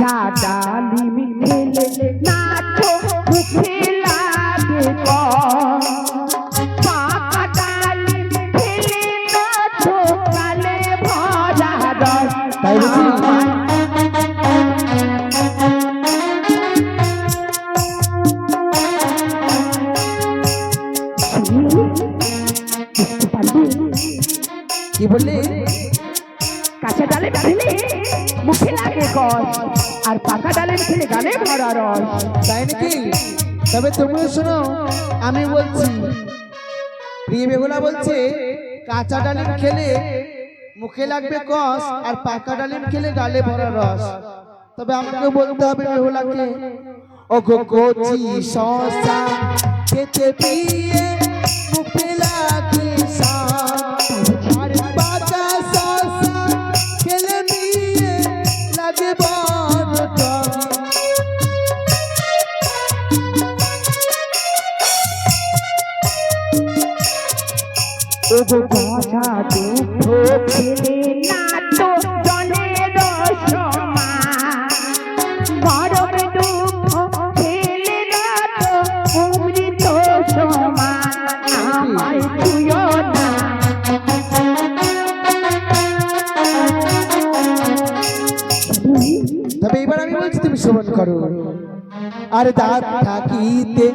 কাঁচা ডালিম খেলে নাচো মুখে লাগে পাকা ডালিম খেলে নাচো কালে ভরা রস। তাই বুঝি? কি বললি? কাঁচা ডালিম খেলে মুখে লাগে কস আর পাকা ডালিম খেলে গালে ভরা রস। তাই নাকি? তবে তুমিও শোনো, আমি বলছি, প্রিয় বেহুলা বলছে কাঁচা ডালিম খেলে মুখে লাগবে কস আর পাকা ডালিম খেলে গালে ভরা রস। তবে আমাকে বলতে হবে বেহুলাকে, ও গো কচি শসা খেতে পিয়ে মুখে লাগে সাজ, আর পাকা শসা খেলে নিয়ে লাগে বড় টক। ওগো গাছা দুধ খেলে নাচো জলের সমা, গরম দুধ খেলে নাচো অমৃত সমা। আমায় ছুঁয়ো না। তবে এবার আমি বলছি তুমি শ্রবণ করো। আর দাঁত থাকিতে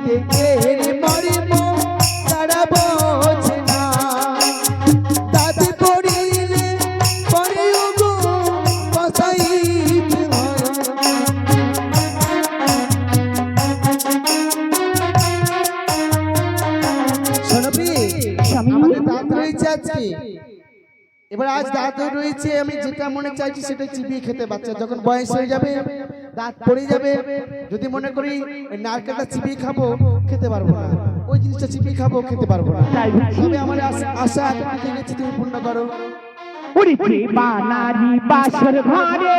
এর মরিব তারা বোঝে না, দাঁত পড়িলে পরে গো বসাইতে হয়। শোনো প্রিয়, আমাদের দাঁত রয়েছে আজকে, এবার আজ দাঁত রয়েছে, আমি যেটা মনে চাইছি সেটা চিবিয়ে খেতে। বাচ্চা যখন বয়স হয়ে যাবে, দাঁত পড়ে যাবে, যদি মনে করি নারকেলটা চিবিয়ে খাবো, খেতে পারবো না, ওই জিনিসটা চিবিয়ে খাবো, খেতে পারবো না। তবে আমার আশা এতটুকু জেনেছি, তুমি পূর্ণ করো। উড়িছে বানারি বাসর ঘরে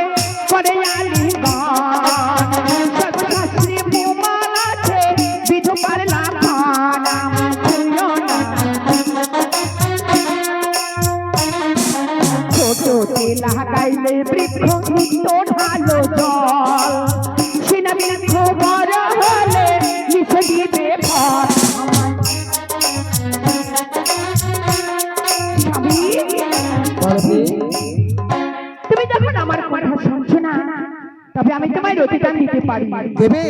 করে আলি গান, সৎশাস্ত্রী প্রমাণ আছে বিধবার নাম ছুঁয়ো না। ছোটতে লাগাইলে বৃক্ষ নিত্য ঢালো জল, সিনা বৃক্ষ বড় হলে নিচে দিবে ফল। তুমি যখন আমার কথা শুনছো না, তবে আমি তোমায় রতিদান দিতে পারি। দেবে?